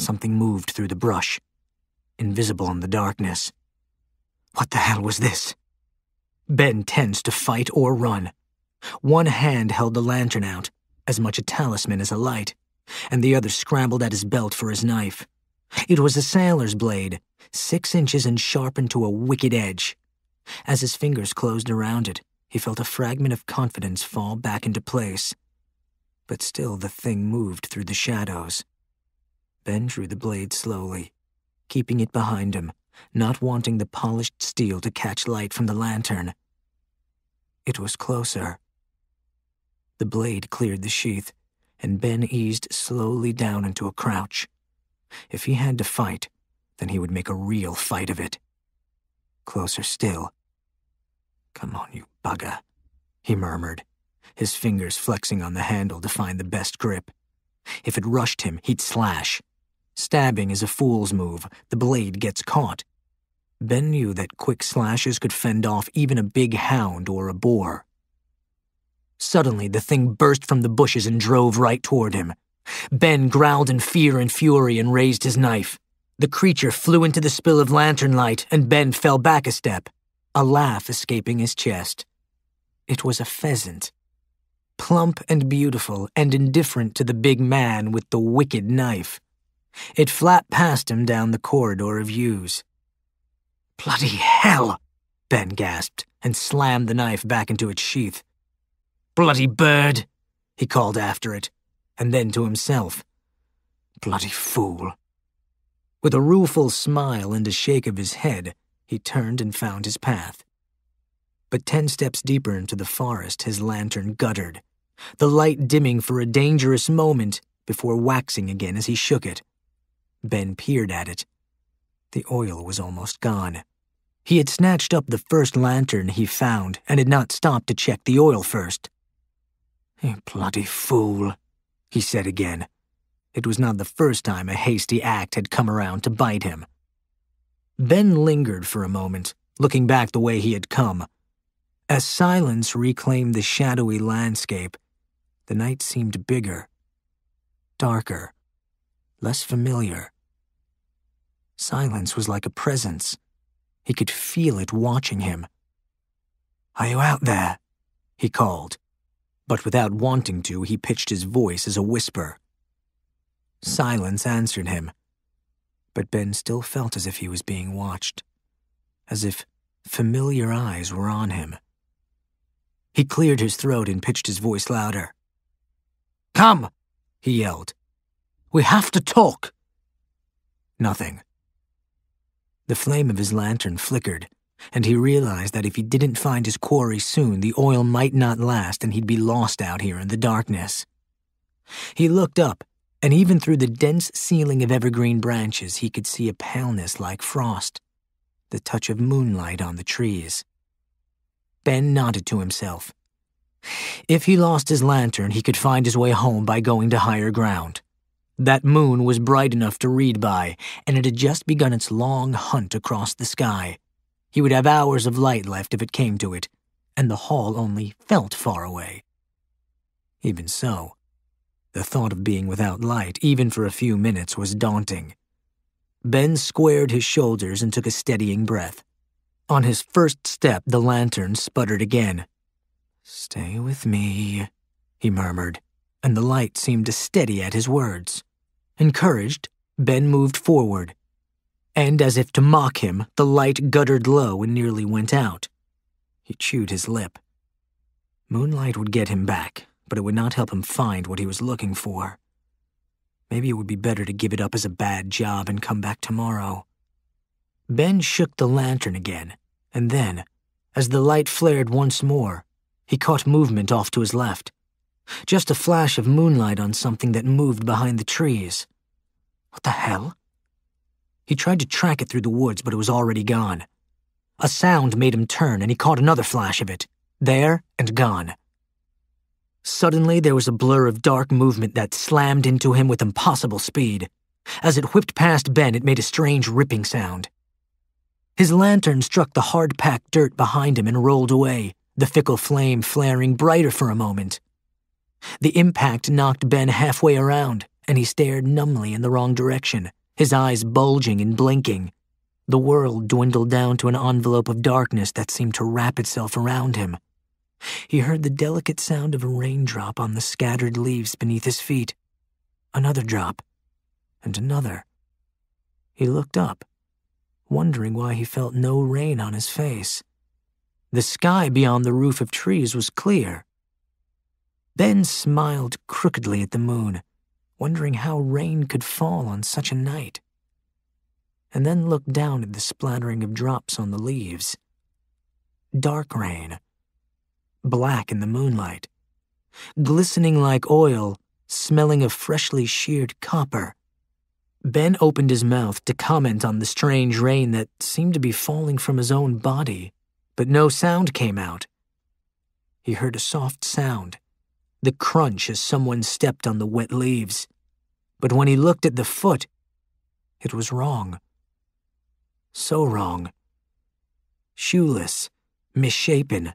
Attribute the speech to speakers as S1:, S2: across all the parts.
S1: Something moved through the brush, invisible in the darkness. What the hell was this? Ben tensed to fight or run. One hand held the lantern out, as much a talisman as a light, and the other scrambled at his belt for his knife. It was a sailor's blade, 6 inches and sharpened to a wicked edge. As his fingers closed around it, he felt a fragment of confidence fall back into place. But still the thing moved through the shadows. Ben drew the blade slowly, keeping it behind him, not wanting the polished steel to catch light from the lantern. It was closer. The blade cleared the sheath, and Ben eased slowly down into a crouch. If he had to fight, then he would make a real fight of it. Closer still. "Come on, you bugger," he murmured, his fingers flexing on the handle to find the best grip. If it rushed him, he'd slash. Stabbing is a fool's move. The blade gets caught. Ben knew that quick slashes could fend off even a big hound or a boar. Suddenly, the thing burst from the bushes and drove right toward him. Ben growled in fear and fury and raised his knife. The creature flew into the spill of lantern light, and Ben fell back a step, a laugh escaping his chest. It was a pheasant. Plump and beautiful and indifferent to the big man with the wicked knife. It flapped past him down the corridor of yews. "Bloody hell!" Ben gasped and slammed the knife back into its sheath. "Bloody bird!" he called after it, and then to himself. "Bloody fool." With a rueful smile and a shake of his head, he turned and found his path. But 10 steps deeper into the forest, his lantern guttered, the light dimming for a dangerous moment before waxing again as he shook it. Ben peered at it. The oil was almost gone. He had snatched up the first lantern he found and had not stopped to check the oil first. "You bloody fool," he said again. It was not the first time a hasty act had come around to bite him. Ben lingered for a moment, looking back the way he had come. As silence reclaimed the shadowy landscape, the night seemed bigger, darker, less familiar. Silence was like a presence. He could feel it watching him. "Are you out there?" he called, but without wanting to, he pitched his voice as a whisper. Silence answered him, but Ben still felt as if he was being watched, as if familiar eyes were on him. He cleared his throat and pitched his voice louder. "Come!" he yelled. "We have to talk!" Nothing. The flame of his lantern flickered, and he realized that if he didn't find his quarry soon, the oil might not last and he'd be lost out here in the darkness. He looked up, and even through the dense ceiling of evergreen branches, he could see a paleness like frost, the touch of moonlight on the trees. Ben nodded to himself. If he lost his lantern, he could find his way home by going to higher ground. That moon was bright enough to read by, and it had just begun its long hunt across the sky. He would have hours of light left if it came to it, and the hall only felt far away. Even so, the thought of being without light, even for a few minutes, was daunting. Ben squared his shoulders and took a steadying breath. On his first step, the lantern sputtered again. "Stay with me," he murmured, and the light seemed to steady at his words. Encouraged, Ben moved forward, and as if to mock him, the light guttered low and nearly went out. He chewed his lip. Moonlight would get him back, but it would not help him find what he was looking for. Maybe it would be better to give it up as a bad job and come back tomorrow. Ben shook the lantern again, and then, as the light flared once more, he caught movement off to his left. Just a flash of moonlight on something that moved behind the trees. What the hell? He tried to track it through the woods, but it was already gone. A sound made him turn, and he caught another flash of it. There and gone. Suddenly, there was a blur of dark movement that slammed into him with impossible speed. As it whipped past Ben, it made a strange ripping sound. His lantern struck the hard-packed dirt behind him and rolled away, the fickle flame flaring brighter for a moment. The impact knocked Ben halfway around, and he stared numbly in the wrong direction, his eyes bulging and blinking. The world dwindled down to an envelope of darkness that seemed to wrap itself around him. He heard the delicate sound of a raindrop on the scattered leaves beneath his feet. Another drop, and another. He looked up, wondering why he felt no rain on his face. The sky beyond the roof of trees was clear. Ben smiled crookedly at the moon, wondering how rain could fall on such a night, and then looked down at the splattering of drops on the leaves. Dark rain, black in the moonlight, glistening like oil, smelling of freshly sheared copper. Ben opened his mouth to comment on the strange rain that seemed to be falling from his own body, but no sound came out. He heard a soft sound, the crunch as someone stepped on the wet leaves. But when he looked at the foot, it was wrong. So wrong. Shoeless, misshapen.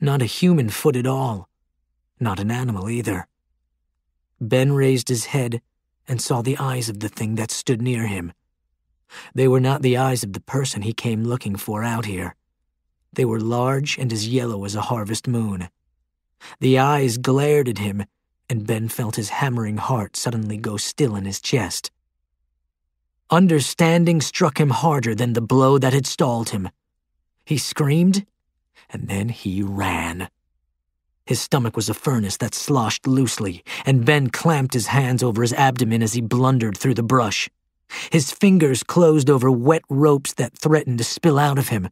S1: Not a human foot at all. Not an animal either. Ben raised his head and saw the eyes of the thing that stood near him. They were not the eyes of the person he came looking for out here. They were large and as yellow as a harvest moon. The eyes glared at him, and Ben felt his hammering heart suddenly go still in his chest. Understanding struck him harder than the blow that had stalled him. He screamed, and then he ran. His stomach was a furnace that sloshed loosely, and Ben clamped his hands over his abdomen as he blundered through the brush. His fingers closed over wet ropes that threatened to spill out of him.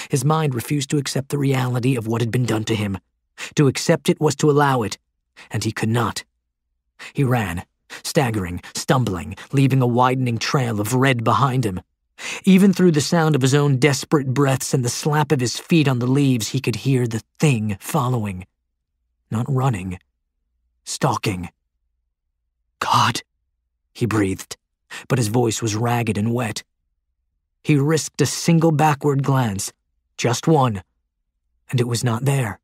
S1: His mind refused to accept the reality of what had been done to him. To accept it was to allow it, and he could not. He ran, staggering, stumbling, leaving a widening trail of red behind him. Even through the sound of his own desperate breaths and the slap of his feet on the leaves, he could hear the thing following. Not running. Stalking. God, he breathed, but his voice was ragged and wet. He risked a single backward glance, just one, and it was not there.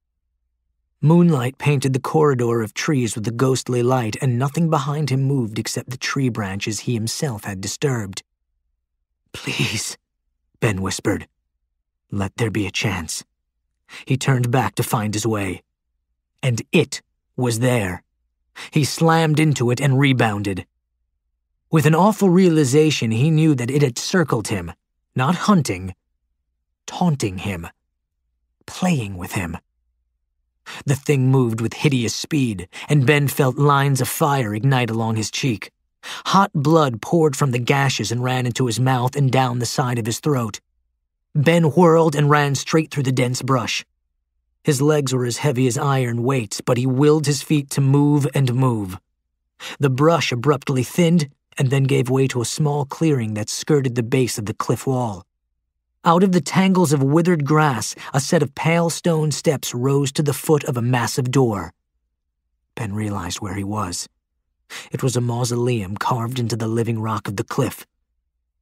S1: Moonlight painted the corridor of trees with a ghostly light, and nothing behind him moved except the tree branches he himself had disturbed. "Please," Ben whispered. "Let there be a chance." He turned back to find his way. And it was there. He slammed into it and rebounded. With an awful realization, he knew that it had circled him, not hunting, taunting him, playing with him. The thing moved with hideous speed, and Ben felt lines of fire ignite along his cheek. Hot blood poured from the gashes and ran into his mouth and down the side of his throat. Ben whirled and ran straight through the dense brush. His legs were as heavy as iron weights, but he willed his feet to move and move. The brush abruptly thinned and then gave way to a small clearing that skirted the base of the cliff wall. Out of the tangles of withered grass, a set of pale stone steps rose to the foot of a massive door. Ben realized where he was. It was a mausoleum carved into the living rock of the cliff.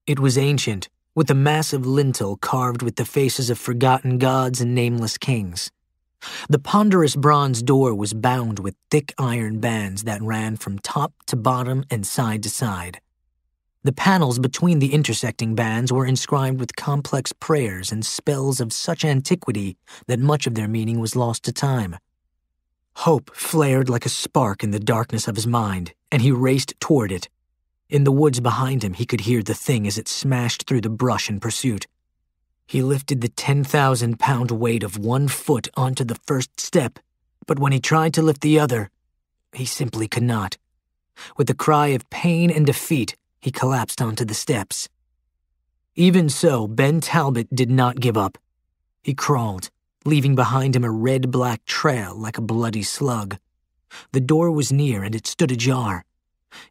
S1: It was ancient, with a massive lintel carved with the faces of forgotten gods and nameless kings. The ponderous bronze door was bound with thick iron bands that ran from top to bottom and side to side. The panels between the intersecting bands were inscribed with complex prayers and spells of such antiquity that much of their meaning was lost to time. Hope flared like a spark in the darkness of his mind, and he raced toward it. In the woods behind him, he could hear the thing as it smashed through the brush in pursuit. He lifted the 10,000-pound weight of one foot onto the first step, but when he tried to lift the other, he simply could not. With a cry of pain and defeat, he collapsed onto the steps. Even so, Ben Talbot did not give up. He crawled, leaving behind him a red-black trail like a bloody slug. The door was near, and it stood ajar.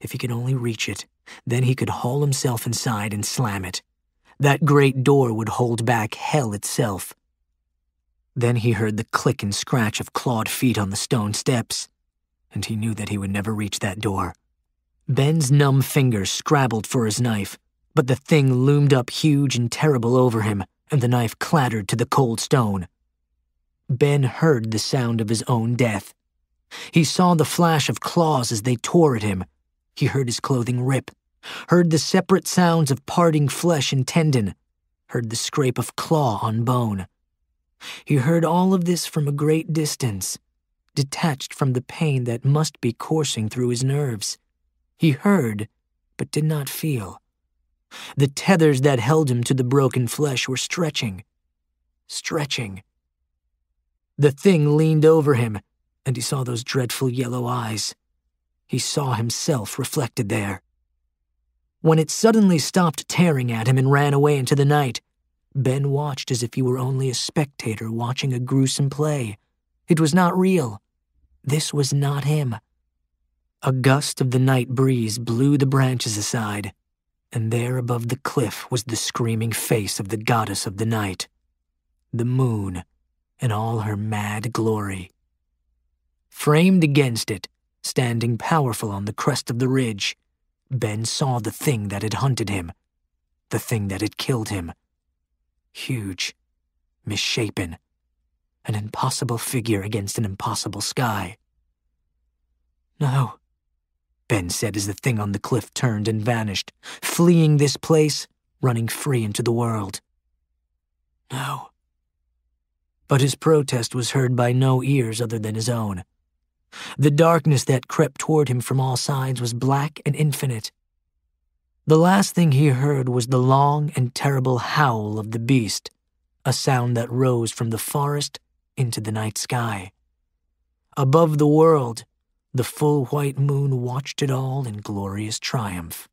S1: If he could only reach it, then he could haul himself inside and slam it. That great door would hold back hell itself. Then he heard the click and scratch of clawed feet on the stone steps, and he knew that he would never reach that door. Ben's numb fingers scrabbled for his knife, but the thing loomed up huge and terrible over him, and the knife clattered to the cold stone. Ben heard the sound of his own death. He saw the flash of claws as they tore at him. He heard his clothing rip, heard the separate sounds of parting flesh and tendon, heard the scrape of claw on bone. He heard all of this from a great distance, detached from the pain that must be coursing through his nerves. He heard, but did not feel. The tethers that held him to the broken flesh were stretching. The thing leaned over him, and he saw those dreadful yellow eyes. He saw himself reflected there. When it suddenly stopped tearing at him and ran away into the night, Ben watched as if he were only a spectator watching a gruesome play. It was not real. This was not him. A gust of the night breeze blew the branches aside, and there above the cliff was the screaming face of the goddess of the night, the moon, in all her mad glory. Framed against it, standing powerful on the crest of the ridge, Ben saw the thing that had hunted him, the thing that had killed him. Huge, misshapen, an impossible figure against an impossible sky. "No," Ben said as the thing on the cliff turned and vanished, fleeing this place, running free into the world. "No." But his protest was heard by no ears other than his own. The darkness that crept toward him from all sides was black and infinite. The last thing he heard was the long and terrible howl of the beast, a sound that rose from the forest into the night sky. Above the world, the full white moon watched it all in glorious triumph.